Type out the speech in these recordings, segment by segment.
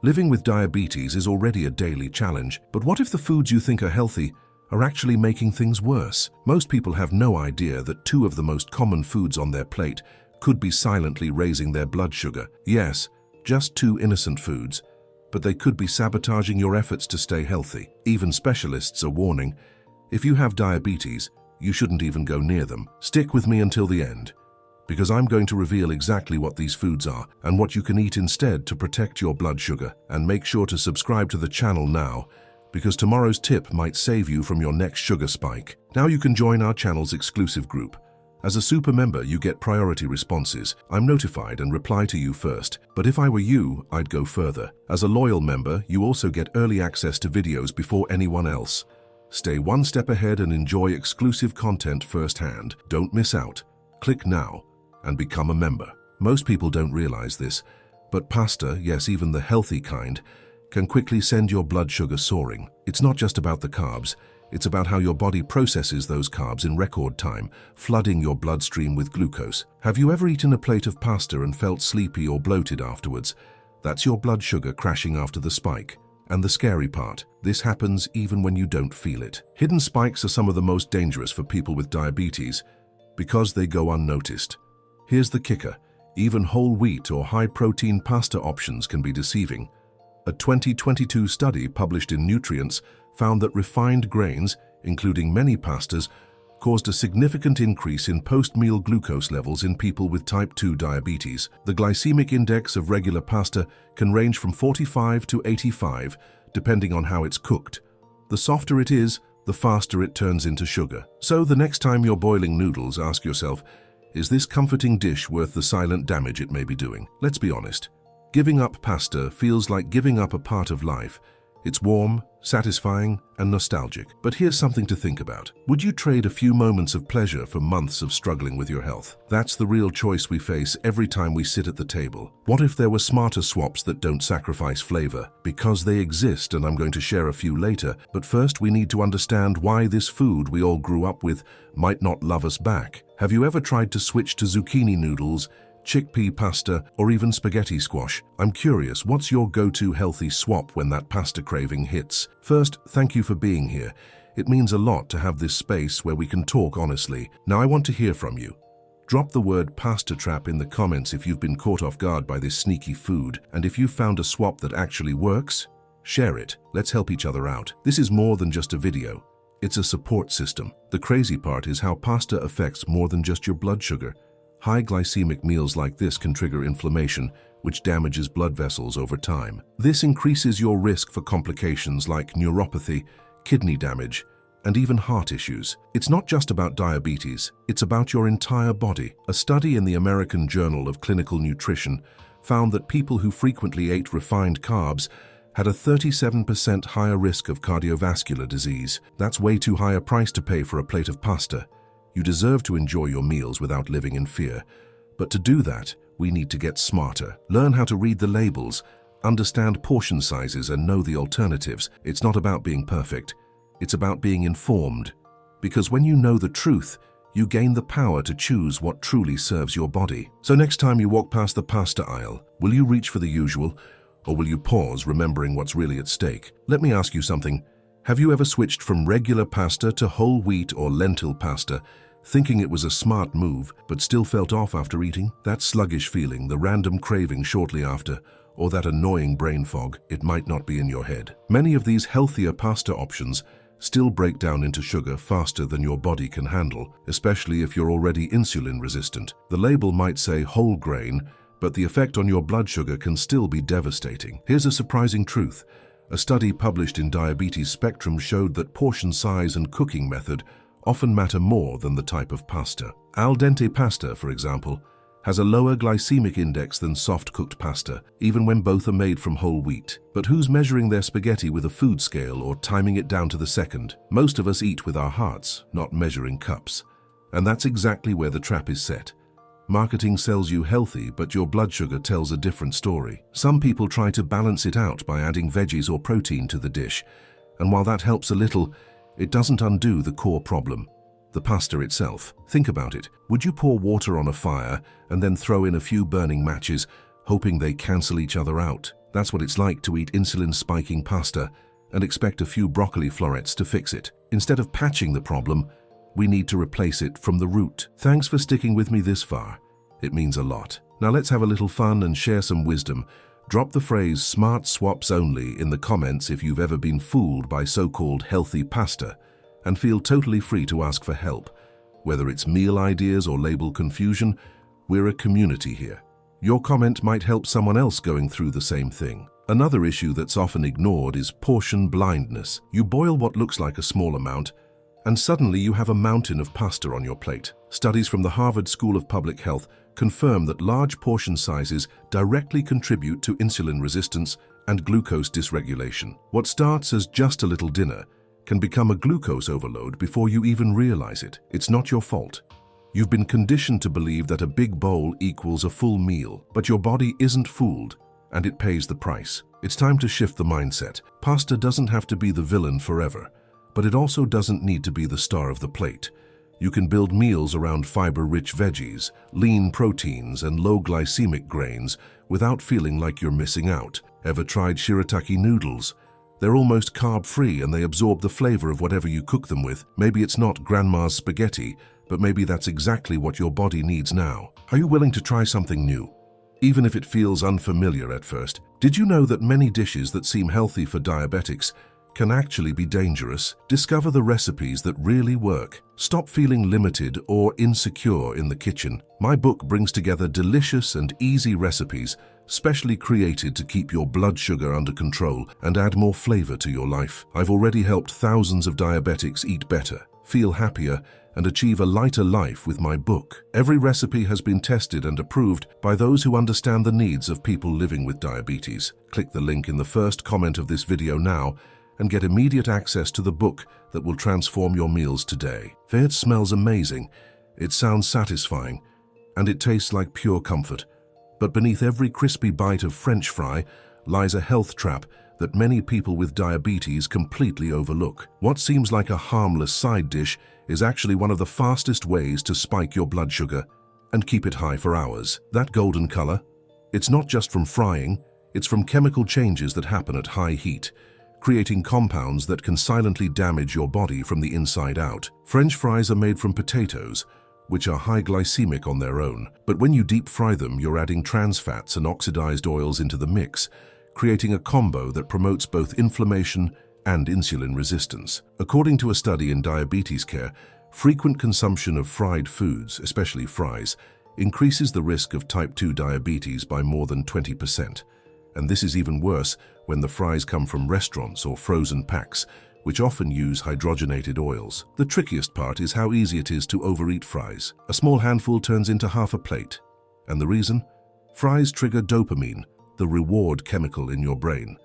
Living with diabetes is already a daily challenge, but what if the foods you think are healthy are actually making things worse? Most people have no idea that two of the most common foods on their plate could be silently raising their blood sugar. Yes, just two innocent foods, but they could be sabotaging your efforts to stay healthy. Even specialists are warning, if you have diabetes, you shouldn't even go near them. Stick with me until the end, because I'm going to reveal exactly what these foods are and what you can eat instead to protect your blood sugar. And make sure to subscribe to the channel now, because tomorrow's tip might save you from your next sugar spike. Now you can join our channel's exclusive group. As a super member, you get priority responses. I'm notified and reply to you first, but if I were you, I'd go further. As a loyal member, you also get early access to videos before anyone else. Stay one step ahead and enjoy exclusive content firsthand. Don't miss out. Click now and become a member. Most people don't realize this, but pasta, yes, even the healthy kind, can quickly send your blood sugar soaring. It's not just about the carbs, it's about how your body processes those carbs in record time, flooding your bloodstream with glucose. Have you ever eaten a plate of pasta and felt sleepy or bloated afterwards? That's your blood sugar crashing after the spike. And the scary part, this happens even when you don't feel it. Hidden spikes are some of the most dangerous for people with diabetes because they go unnoticed. Here's the kicker, even whole wheat or high-protein pasta options can be deceiving. A 2022 study published in Nutrients found that refined grains, including many pastas, caused a significant increase in post-meal glucose levels in people with type 2 diabetes. The glycemic index of regular pasta can range from 45 to 85, depending on how it's cooked. The softer it is, the faster it turns into sugar. So the next time you're boiling noodles, ask yourself, is this comforting dish worth the silent damage it may be doing? Let's be honest. Giving up pasta feels like giving up a part of life. It's warm, satisfying, and nostalgic. But here's something to think about. Would you trade a few moments of pleasure for months of struggling with your health? That's the real choice we face every time we sit at the table. What if there were smarter swaps that don't sacrifice flavor? Because they exist, and I'm going to share a few later. But first, we need to understand why this food we all grew up with might not love us back. Have you ever tried to switch to zucchini noodles, chickpea pasta, or even spaghetti squash? I'm curious, what's your go-to healthy swap when that pasta craving hits? First, thank you for being here. It means a lot to have this space where we can talk honestly. Now I want to hear from you. Drop the word pasta trap in the comments if you've been caught off guard by this sneaky food, and if you've found a swap that actually works, share it. Let's help each other out. This is more than just a video. It's a support system. The crazy part is how pasta affects more than just your blood sugar. High glycemic meals like this can trigger inflammation, which damages blood vessels over time. This increases your risk for complications like neuropathy, kidney damage, and even heart issues. It's not just about diabetes, it's about your entire body. A study in the American Journal of Clinical Nutrition found that people who frequently ate refined carbs had a 37% higher risk of cardiovascular disease. That's way too high a price to pay for a plate of pasta. You deserve to enjoy your meals without living in fear. But to do that, we need to get smarter. Learn how to read the labels, understand portion sizes, and know the alternatives. It's not about being perfect. It's about being informed. Because when you know the truth, you gain the power to choose what truly serves your body. So next time you walk past the pasta aisle, will you reach for the usual, or will you pause, remembering what's really at stake? Let me ask you something. Have you ever switched from regular pasta to whole wheat or lentil pasta, thinking it was a smart move, but still felt off after eating? That sluggish feeling, the random craving shortly after, or that annoying brain fog, it might not be in your head. Many of these healthier pasta options still break down into sugar faster than your body can handle, especially if you're already insulin resistant. The label might say whole grain, but the effect on your blood sugar can still be devastating. Here's a surprising truth. A study published in Diabetes Spectrum showed that portion size and cooking method often matter more than the type of pasta. Al dente pasta, for example, has a lower glycemic index than soft-cooked pasta, even when both are made from whole wheat. But who's measuring their spaghetti with a food scale or timing it down to the second? Most of us eat with our hearts, not measuring cups. And that's exactly where the trap is set. Marketing sells you healthy, but your blood sugar tells a different story. Some people try to balance it out by adding veggies or protein to the dish, and while that helps a little, it doesn't undo the core problem, the pasta itself. Think about it. Would you pour water on a fire and then throw in a few burning matches, hoping they cancel each other out? That's what it's like to eat insulin-spiking pasta and expect a few broccoli florets to fix it. Instead of patching the problem, we need to replace it from the root. Thanks for sticking with me this far. It means a lot. Now let's have a little fun and share some wisdom. Drop the phrase "smart swaps only" in the comments if you've ever been fooled by so-called healthy pasta, and feel totally free to ask for help. Whether it's meal ideas or label confusion, we're a community here. Your comment might help someone else going through the same thing. Another issue that's often ignored is portion blindness. You boil what looks like a small amount, and suddenly you have a mountain of pasta on your plate. Studies from the Harvard School of Public Health confirm that large portion sizes directly contribute to insulin resistance and glucose dysregulation. What starts as just a little dinner can become a glucose overload before you even realize it. It's not your fault. You've been conditioned to believe that a big bowl equals a full meal, but your body isn't fooled, and it pays the price. It's time to shift the mindset. Pasta doesn't have to be the villain forever, but it also doesn't need to be the star of the plate. You can build meals around fiber-rich veggies, lean proteins, and low-glycemic grains without feeling like you're missing out. Ever tried shirataki noodles? They're almost carb-free and they absorb the flavor of whatever you cook them with. Maybe it's not grandma's spaghetti, but maybe that's exactly what your body needs now. Are you willing to try something new, even if it feels unfamiliar at first? Did you know that many dishes that seem healthy for diabetics can actually be dangerous? Discover the recipes that really work. Stop feeling limited or insecure in the kitchen. My book brings together delicious and easy recipes specially created to keep your blood sugar under control and add more flavor to your life. I've already helped thousands of diabetics eat better, feel happier, and achieve a lighter life with my book. Every recipe has been tested and approved by those who understand the needs of people living with diabetes. Click the link in the first comment of this video now and get immediate access to the book that will transform your meals today. It smells amazing, it sounds satisfying, and it tastes like pure comfort. But beneath every crispy bite of French fry lies a health trap that many people with diabetes completely overlook. What seems like a harmless side dish is actually one of the fastest ways to spike your blood sugar and keep it high for hours. That golden color, it's not just from frying, it's from chemical changes that happen at high heat, creating compounds that can silently damage your body from the inside out. French fries are made from potatoes, which are high glycemic on their own, but when you deep fry them, you're adding trans fats and oxidized oils into the mix, creating a combo that promotes both inflammation and insulin resistance. According to a study in Diabetes Care, frequent consumption of fried foods, especially fries, increases the risk of type 2 diabetes by more than 20%. And this is even worse when the fries come from restaurants or frozen packs, which often use hydrogenated oils. The trickiest part is how easy it is to overeat fries. A small handful turns into half a plate. And the reason? Fries trigger dopamine, the reward chemical in your brain.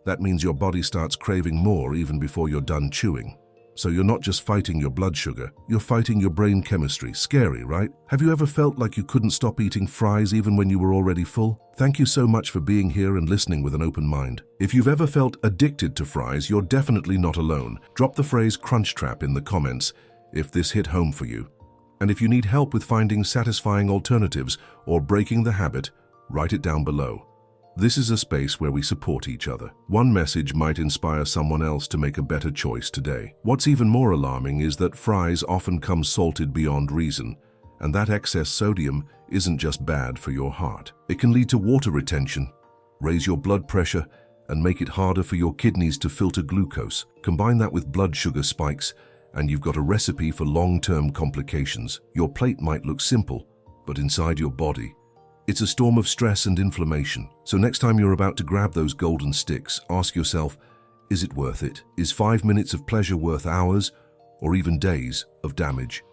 That means your body starts craving more even before you're done chewing. So you're not just fighting your blood sugar, you're fighting your brain chemistry. Scary, right? Have you ever felt like you couldn't stop eating fries even when you were already full? Thank you so much for being here and listening with an open mind. If you've ever felt addicted to fries, you're definitely not alone. Drop the phrase "crunch trap" in the comments if this hit home for you. And if you need help with finding satisfying alternatives or breaking the habit, write it down below. This is a space where we support each other. One message might inspire someone else to make a better choice today. What's even more alarming is that fries often come salted beyond reason, and that excess sodium isn't just bad for your heart. It can lead to water retention, raise your blood pressure, and make it harder for your kidneys to filter glucose. Combine that with blood sugar spikes, and you've got a recipe for long-term complications. Your plate might look simple, but inside your body, it's a storm of stress and inflammation. So next time you're about to grab those golden sticks, ask yourself, is it worth it? Is 5 minutes of pleasure worth hours or even days of damage?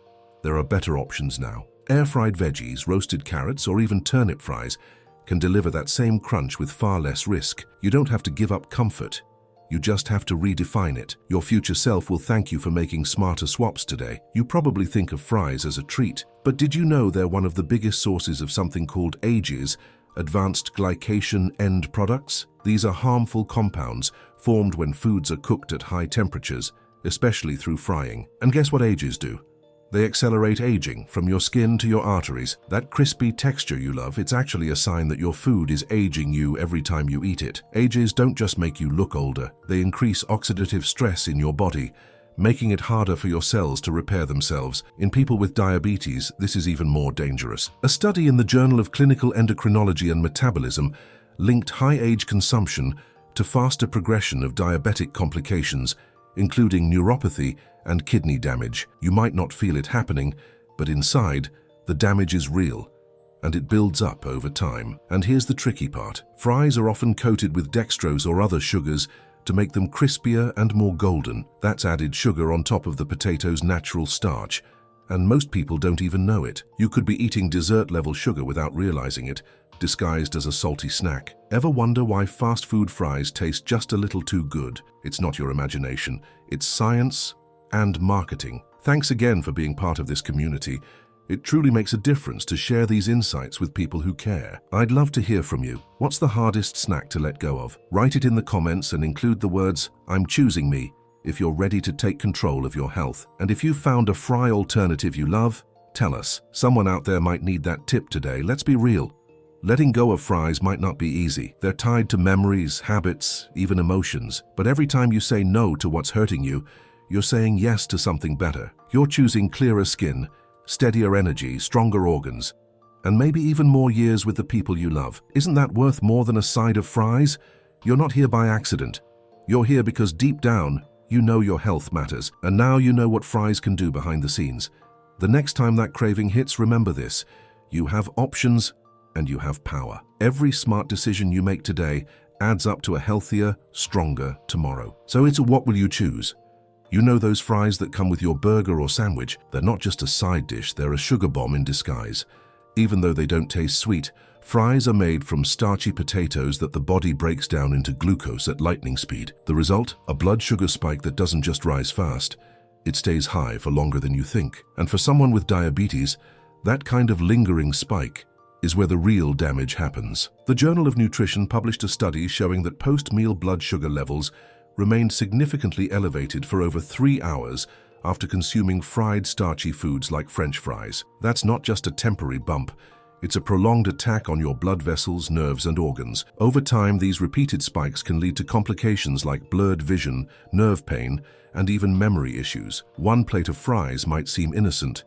There are better options now. Air-fried veggies, roasted carrots, or even turnip fries can deliver that same crunch with far less risk. You don't have to give up comfort. You just have to redefine it. Your future self will thank you for making smarter swaps today. You probably think of fries as a treat, but did you know they're one of the biggest sources of something called AGEs, advanced glycation end products? These are harmful compounds formed when foods are cooked at high temperatures, especially through frying. And guess what AGEs do? They accelerate aging from your skin to your arteries. That crispy texture you love, it's actually a sign that your food is aging you every time you eat it. Ages don't just make you look older, they increase oxidative stress in your body, making it harder for your cells to repair themselves. In people with diabetes, this is even more dangerous. A study in the Journal of Clinical Endocrinology and Metabolism linked high age consumption to faster progression of diabetic complications, including neuropathy and kidney damage. You might not feel it happening, but inside, the damage is real, and it builds up over time. And here's the tricky part. Fries are often coated with dextrose or other sugars to make them crispier and more golden. That's added sugar on top of the potato's natural starch, and most people don't even know it. You could be eating dessert-level sugar without realizing it, disguised as a salty snack. Ever wonder why fast food fries taste just a little too good? It's not your imagination, it's science and marketing. Thanks again for being part of this community. It truly makes a difference to share these insights with people who care. I'd love to hear from you. What's the hardest snack to let go of? Write it in the comments and include the words, "I'm choosing me," if you're ready to take control of your health. And if you've found a fry alternative you love, tell us. Someone out there might need that tip today. Let's be real. Letting go of fries might not be easy. They're tied to memories, habits, even emotions. But every time you say no to what's hurting you, you're saying yes to something better. You're choosing clearer skin, steadier energy, stronger organs, and maybe even more years with the people you love. Isn't that worth more than a side of fries? You're not here by accident. You're here because deep down, you know your health matters, and now you know what fries can do behind the scenes. The next time that craving hits, remember this. You have options and you have power. Every smart decision you make today adds up to a healthier, stronger tomorrow. So it's a what will you choose? You know those fries that come with your burger or sandwich? They're not just a side dish, they're a sugar bomb in disguise. Even though they don't taste sweet, fries are made from starchy potatoes that the body breaks down into glucose at lightning speed. The result? A blood sugar spike that doesn't just rise fast, it stays high for longer than you think. And for someone with diabetes, that kind of lingering spike is where the real damage happens. The Journal of Nutrition published a study showing that post-meal blood sugar levels remained significantly elevated for over 3 hours after consuming fried starchy foods like French fries. That's not just a temporary bump, it's a prolonged attack on your blood vessels, nerves, and organs. Over time, these repeated spikes can lead to complications like blurred vision, nerve pain, and even memory issues. One plate of fries might seem innocent,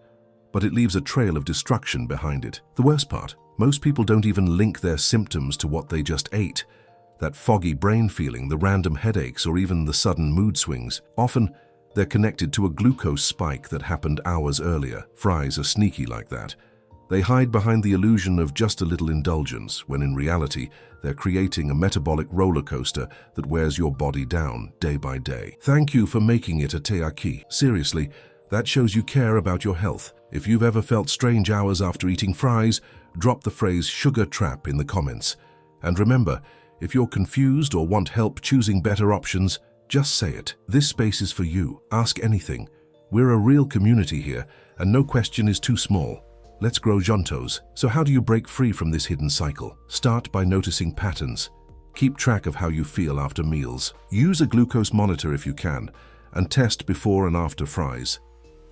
but it leaves a trail of destruction behind it. The worst part, most people don't even link their symptoms to what they just ate. That foggy brain feeling, the random headaches, or even the sudden mood swings. Often, they're connected to a glucose spike that happened hours earlier. Fries are sneaky like that. They hide behind the illusion of just a little indulgence, when in reality, they're creating a metabolic roller coaster that wears your body down day by day. Thank you for making it a teaki. Seriously, that shows you care about your health. If you've ever felt strange hours after eating fries, drop the phrase "sugar trap" in the comments. And remember, if you're confused or want help choosing better options, just say it. This space is for you. Ask anything. We're a real community here, and no question is too small. Let's grow juntos. So how do you break free from this hidden cycle? Start by noticing patterns. Keep track of how you feel after meals. Use a glucose monitor if you can, and test before and after fries.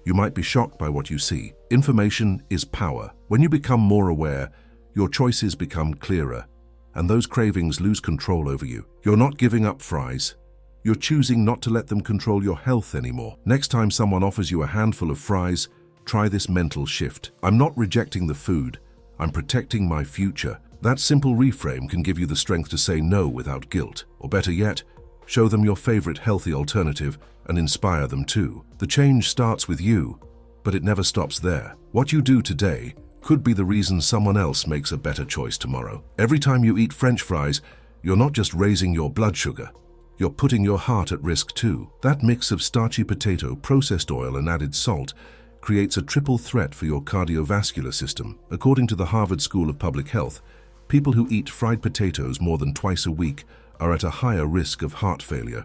You might be shocked by what you see. Information is power. When you become more aware, your choices become clearer, and those cravings lose control over you. You're not giving up fries. You're choosing not to let them control your health anymore. Next time someone offers you a handful of fries, try this mental shift. I'm not rejecting the food. I'm protecting my future. That simple reframe can give you the strength to say no without guilt. Or better yet, show them your favorite healthy alternative and inspire them too. The change starts with you, but it never stops there. What you do today could be the reason someone else makes a better choice tomorrow. Every time you eat French fries, you're not just raising your blood sugar, you're putting your heart at risk too. That mix of starchy potato, processed oil, and added salt creates a triple threat for your cardiovascular system. According to the Harvard School of Public Health, people who eat fried potatoes more than twice a week are at a higher risk of heart failure.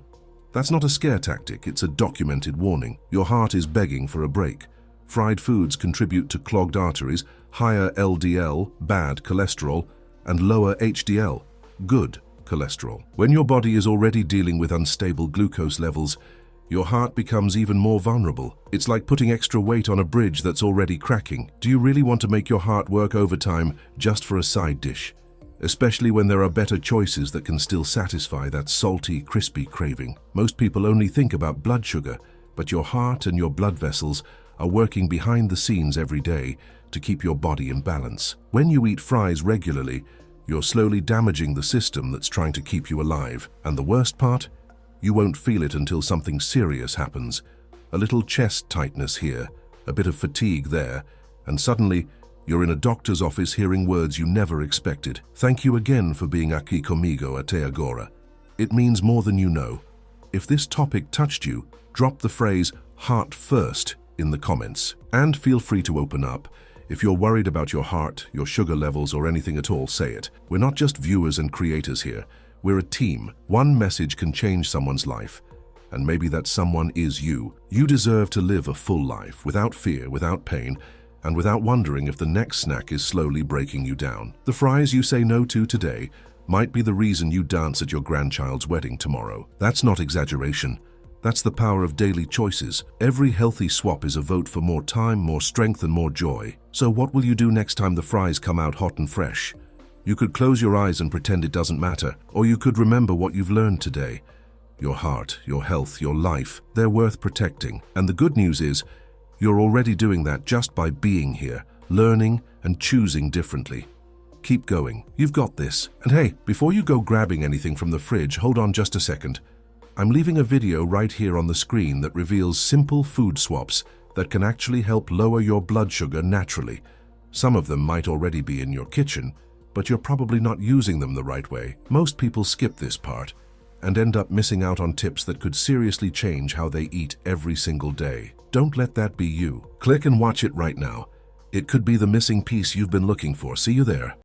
That's not a scare tactic, it's a documented warning. Your heart is begging for a break. Fried foods contribute to clogged arteries, higher LDL, bad cholesterol, and lower HDL, good cholesterol. When your body is already dealing with unstable glucose levels, your heart becomes even more vulnerable. It's like putting extra weight on a bridge that's already cracking. Do you really want to make your heart work overtime just for a side dish? Especially when there are better choices that can still satisfy that salty, crispy craving. Most people only think about blood sugar, but your heart and your blood vessels are working behind the scenes every day to keep your body in balance. When you eat fries regularly, you're slowly damaging the system that's trying to keep you alive. And the worst part? You won't feel it until something serious happens. A little chest tightness here, a bit of fatigue there, and suddenly you're in a doctor's office hearing words you never expected. Thank you again for being aqui comigo até agora. It means more than you know. If this topic touched you, drop the phrase heart first in the comments. And feel free to open up. If you're worried about your heart, your sugar levels, or anything at all, say it. We're not just viewers and creators here. We're a team. One message can change someone's life. And maybe that someone is you. You deserve to live a full life, without fear, without pain, and without wondering if the next snack is slowly breaking you down. The fries you say no to today might be the reason you dance at your grandchild's wedding tomorrow. That's not exaggeration. That's the power of daily choices. Every healthy swap is a vote for more time, more strength, and more joy. So what will you do next time the fries come out hot and fresh? You could close your eyes and pretend it doesn't matter, or you could remember what you've learned today. Your heart, your health, your life, they're worth protecting. And the good news is, you're already doing that just by being here, learning and choosing differently. Keep going. You've got this. And hey, before you go grabbing anything from the fridge, hold on just a second. I'm leaving a video right here on the screen that reveals simple food swaps that can actually help lower your blood sugar naturally. Some of them might already be in your kitchen, but you're probably not using them the right way. Most people skip this part and end up missing out on tips that could seriously change how they eat every single day. Don't let that be you. Click and watch it right now. It could be the missing piece you've been looking for. See you there.